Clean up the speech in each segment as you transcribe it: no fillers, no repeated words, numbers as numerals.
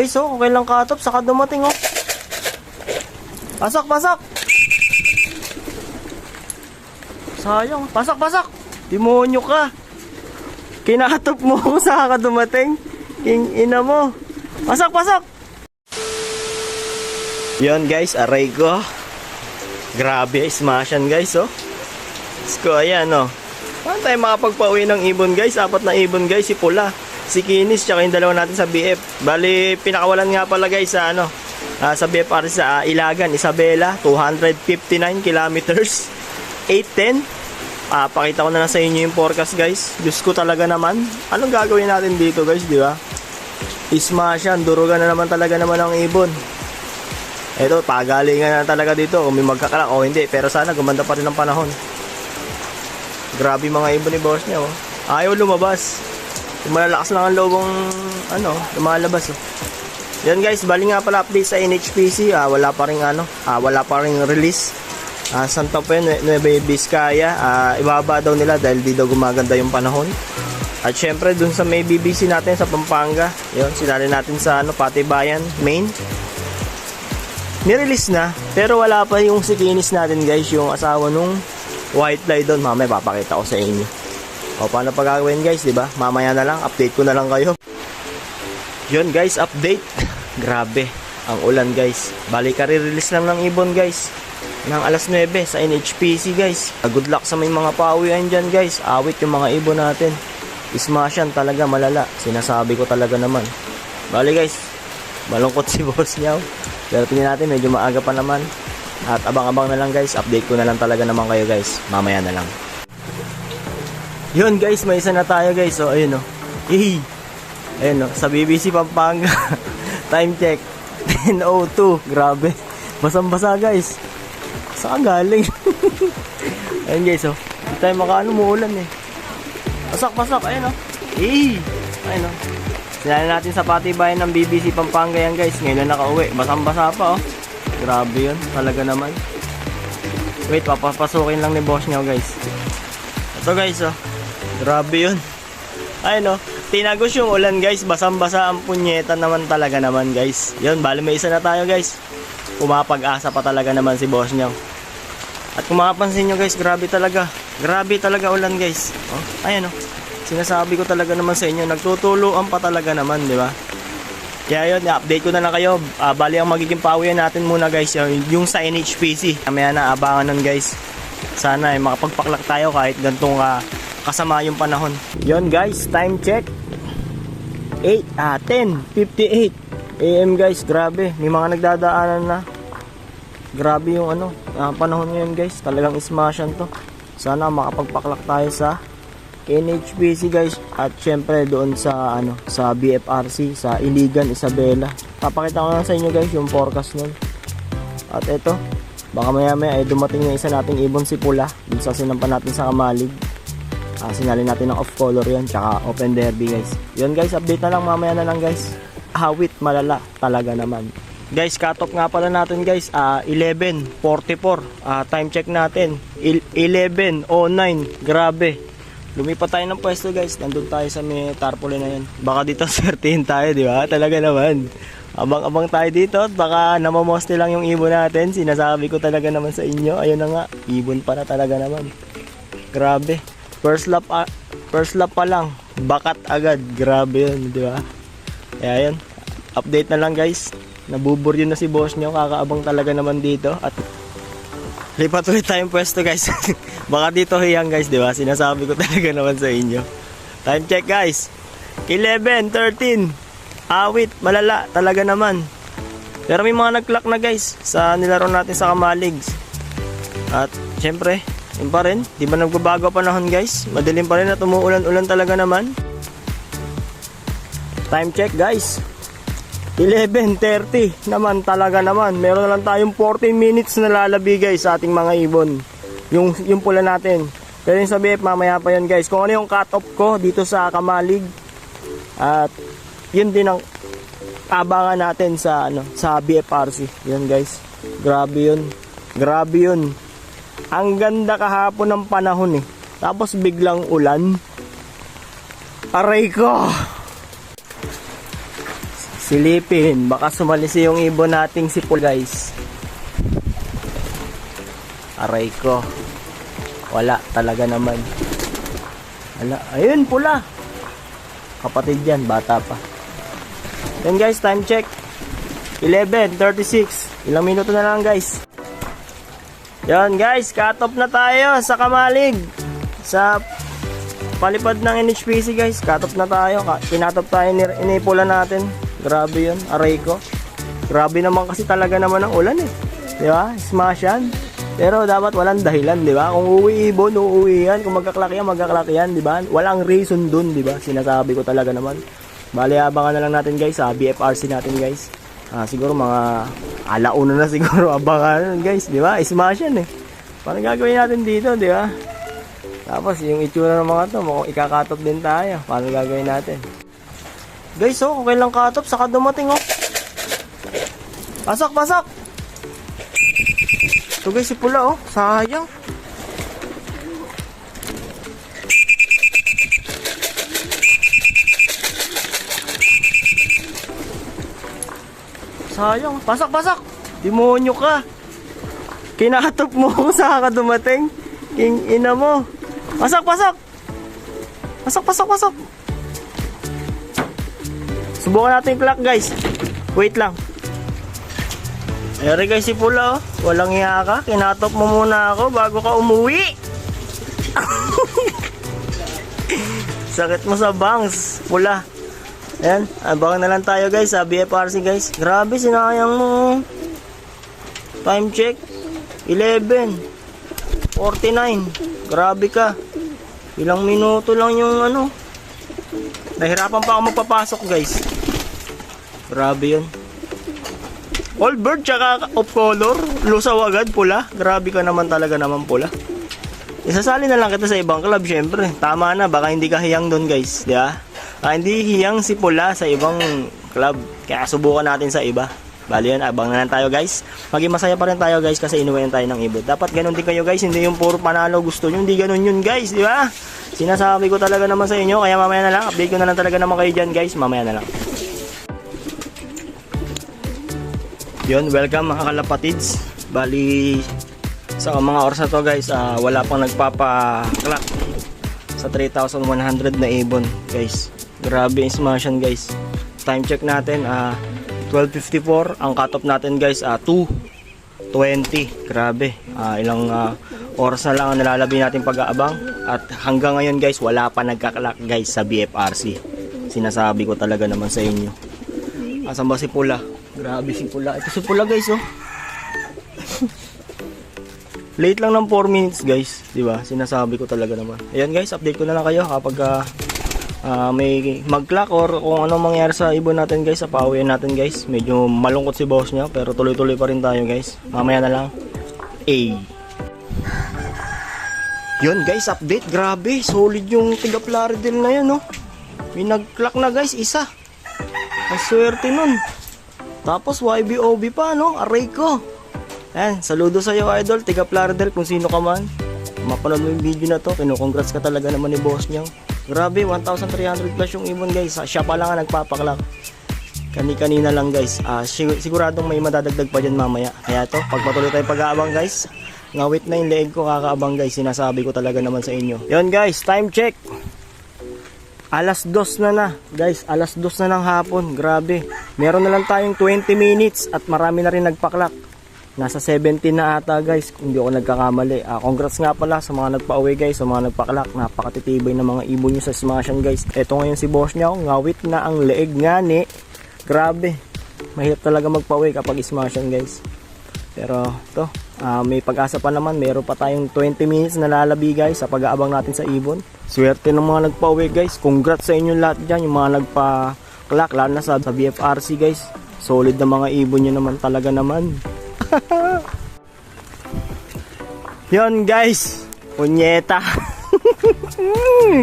Guys, oh, okay lang katop, saka dumating, oh. Pasak, pasak. Sayang, pasak, pasak. Demonyo ka. Kinatop mo kung saka ka dumating. King ina mo. Pasak, pasak. Yan guys, aray ko. Grabe, smashan guys, oh. Let's go, ayan, oh. Paano tayo makapagpauwi ng ibon guys? 4 na ibon guys, si Pula, si Kinis, tsaka yung dalawa natin sa BF. Bali, pinakawalan nga pala guys sa ano, sa BFR sa Ilagan, Isabela, 259 kilometers, 810. Pakita ko na lang sa inyo yung forecast guys. Diyos ko talaga naman. Anong gagawin natin dito guys, di ba? Ismasyan, durugan na naman talaga naman ang ibon. Ito, pagalingan na talaga dito. Kung may magkakalak o hindi, pero sana gumanda pa rin ang panahon. Grabe mga ibon ni boss niya, oh. Ayaw lumabas. Malalakas lang ang lobong ano, lumalabas, oh. Yan guys, bali nga pala update sa NHPC, wala pa ring ano, wala pa ring release. Santa Fe, Nueva Vizcaya, ibaba daw nila dahil di daw gumaganda yung panahon. At syempre dun sa may BBC natin sa Pampanga, yun, sinali natin sa ano, Patibayan, Maine. Nirelease na, pero wala pa yung si Kinis natin guys, yung asawa nung white fly doon. Mamaya papakita ko sa inyo. O paano pa gagawin guys, di ba? Mamaya na lang, update ko na lang kayo. Yun guys, update. Grabe, ang ulan guys. Bali ka-release lang ng ibon guys ng alas 9 sa NHPC guys. Good luck sa may mga pauwian dyan guys. Awit yung mga ibon natin. Ismasyan talaga malala. Sinasabi ko talaga naman. Bali guys, malungkot si boss niya. Pero tingnan natin, medyo maaga pa naman. At abang-abang na lang guys. Update ko na lang talaga naman kayo guys. Mamaya na lang. Yun guys, may isa na tayo guys. So ayun o. Ayun o, sa BBC Pampanga. Time check 10:02. Grabe, basang-basa guys. Saan galing? Ayun guys, oh. Hindi tayo makaano, muulan eh. Pasak-pasak, ayun oh. Ayun oh. Sinali natin sa Patibayan ng BBC Pampanga yan guys. Ngayon na nakauwi, basang-basa pa, oh. Grabe yun, talaga naman. Wait, papapasukin lang ni boss niya guys. Ito guys, oh. Grabe yun. Ayun oh. Tinagos yung ulan guys, basang-basa ang punyeta naman talaga naman guys. Yun, bali may isa na tayo guys. Pumapag-asa pa talaga naman si boss niya. At kung makapansin nyo guys, grabe talaga ulan guys. Oh, ayan oh. Sinasabi ko talaga naman sa inyo, nagtutuluan pa talaga naman, di ba? Kaya yun, update ko na lang kayo. Bali ang magiging pawian natin muna guys, yung sa NHPC. Mamaya na, abangan nun guys. Sana ay makapagpaklak tayo kahit gantong kasama yung panahon. Yun guys, time check 10:58 AM guys. Grabe, may mga nagdadaanan na. Grabe yung ano, panahon ngayon guys. Talagang ismasyan to. Sana makapagpaklak tayo sa NHPC guys. At syempre doon sa ano, sa BFRC, sa Iligan, Isabela. Papakita ko na sa inyo guys yung forecast nun. At ito, baka maya ay dumating na isa nating ibon, si Pula. Dun sa sinampan natin sa Kamalig. Sinali natin ng off color yan, tsaka open derby guys. Yun guys, update na lang, mamaya na lang guys. Awit malala talaga naman guys. Cut off nga pala natin guys, 11:44. Time check natin 11:09. Grabe, lumipat tayo ng pwesto guys. Nandun tayo sa may tarpaulin na yan. Baka dito swertihin tayo, di ba? Talaga naman, abang-abang tayo dito. Baka namamoste lang yung ibon natin. Sinasabi ko talaga naman sa inyo. Ayun na nga, ibon para talaga naman. Grabe, first lap pa lang, bakat agad. Grabe yun, di ba? Kaya yun, update na lang guys. Nabubur yun na si boss nyo, kakaabang talaga naman dito. At lipat ulit tayong pwesto guys. Baka dito hiyang guys, di ba? Sinasabi ko talaga naman sa inyo. Time check guys, 11:13. Awit malala talaga naman. Pero may mga nag-clock na guys sa nilaro natin sa Kamalig. At syempre, yun pa rin, di ba nagbabago panahon guys? Madilim pa rin at umuulan-ulan talaga naman. Time check guys, 11:30 naman talaga naman. Meron na lang tayong 14 minutes na lalabi guys sa ating mga ibon. Yung pula natin. Pero yung sa BF, mamaya pa yun guys. Kung ano yung cut off ko dito sa Kamalig. At yun din ang abangan natin sa ano, sa BFRC. Yun guys, grabe yun. Grabe yun. Ang ganda kahapon ng panahon eh. Tapos biglang ulan. Aray ko. Silipin, baka sumalisi yung ibon nating sipol guys. Aray ko. Wala talaga naman. Wala. Ayun, pula. Kapatid yan, bata pa. Then guys, time check. 11:36. Ilang minuto na lang guys. Yan guys, cut off na tayo sa Kamalig. Sa palipad ng NHPC guys, cut off na tayo. Kinatop tayo, inipulan natin. Grabe yun, aray ko. Grabe naman kasi talaga naman ang ulan eh. Diba? Smash yan. Pero dapat walang dahilan, di ba? Kung uuwi ibon, uuwi yan. Kung magkaklak yan, di ba? Walang reason dun, di ba? Sinasabi ko talaga naman. Bali, abangan na lang natin guys sa BFRC natin guys. Siguro mga alauna na siguro abangan guys, di ba? Smash yan eh. Paano gagawin natin dito, di ba? Tapos yung itsura ng mga to, mukhang ikakatop din tayo. Paano gagawin natin? Guys, oh, okay lang katop, saka dumating oh. Pasok, pasok! Ito guys, si pula oh, sayang. Sayang, pasok, pasok! Demonyo ka! Kinatop mo kung saan ka dumating. King ina mo. Pasok, pasok! Pasok, pasok, pasok! Subukan natin yung clock guys. Wait lang. Ayari guys si pula oh. Walang hiya ka. Kinatop mo muna ako bago ka umuwi. Sakit mo sa bangs. Pula. Ayan. Abangan na lang tayo guys sa BFRC guys. Grabe sinayang mo. Time check. 11:49. Grabe ka. Ilang minuto lang yung ano. Nahirapan pa ako magpapasok guys. Grabe yun. All bird tsaka off color, lusaw agad, pula. Grabe ka naman talaga naman pula. Isasali na lang kita sa ibang club syempre. Tama na, baka hindi ka hiyang doon guys, di ba? Hindi hiyang si pula sa ibang club. Kaya subukan natin sa iba. Bali yan, abang na lang tayo guys. Maging masaya pa rin tayo guys kasi inuwi tayo ng ibon. Dapat ganun din kayo guys, hindi yung puro panalo gusto nyo. Hindi ganun yun guys, di ba? Sinasabi ko talaga naman sa inyo. Kaya mamaya na lang, update ko na lang talaga naman kayo dyan guys. Mamaya na lang. Yun, welcome mga kalapatids. Bali, sa mga oras na to guys, wala pang nagpapa-clock sa 3,100 na ibon guys. Grabe yung smash yan guys. Time check natin, 12:54. Ang cut-off natin guys, 2:20. Grabe, ilang oras na lang ang nalalabi natin pag-aabang. At hanggang ngayon guys, wala pa nagka-clock guys sa BFRC. Sinasabi ko talaga naman sa inyo. Asan ba si pula? Grabe si pula. Ito si pula guys oh. Late lang ng 4 minutes guys, di ba? Sinasabi ko talaga naman. Ayan guys, update ko na lang kayo kapag may mag-clock or kung anong mangyari sa ibon natin guys, sa pauwian natin guys. Medyo malungkot si boss niya pero tuloy-tuloy pa rin tayo guys. Mamaya na lang. Yun guys, update. Grabe, solid yung tiga Plaridel na yun oh. May nag-clock na guys, isa. Ang swerte nun. Tapos YBOB pa no, aray ko. Ayan, saludo sa iyo idol, tiga Plaridel kung sino ka man. Mapanood mo yung video na to, kinukongrats ka talaga naman ni boss niya. Grabe, 1,300 plus yung ibon guys. Siya pa lang ang nagpapaklak. Kani-kanina lang guys. Siguradong may madadagdag pa dyan mamaya. Kaya to, pagpatuloy tayo pag-aabang guys. Ngawit na yung leeg ko kakaabang guys. Sinasabi ko talaga naman sa inyo. Yun guys, time check. Alas 2 na guys, alas 2 na ng hapon. Grabe, meron na lang tayong 20 minutes at marami na rin nagpaklak. Nasa 17 na ata guys, kung hindi ako nagkakamali. Congrats nga pala sa mga nagpa-uwi guys, sa mga nagpaklak. Napakatitibay ng mga ibon nyo sa smashan guys. Eto ngayon si boss niya, ngawit na ang leeg nga ni. Grabe, mahirap talaga magpa-uwi kapag smashan guys. Pero to, may pag-asa pa naman, meron pa tayong 20 minutes na lalabi guys sa pag-aabang natin sa ibon. Swerte ng mga nagpa-uwi guys. Congrats sa inyo lahat dyan, yung mga nagpa-clock, lalo na sa BFRC guys. Solid na mga ibon nyo naman talaga naman. Yun guys, punyeta.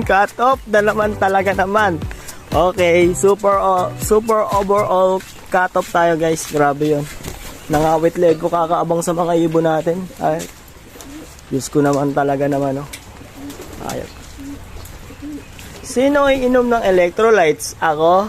Cut off na naman talaga naman. Okay, super overall cut off tayo guys. Grabe yun. Nangawit leg ko kakaabang sa mga ibon natin. Ay, Diyos ko naman talaga naman oh. Ayos. Sino ay inom ng electrolytes? Ako?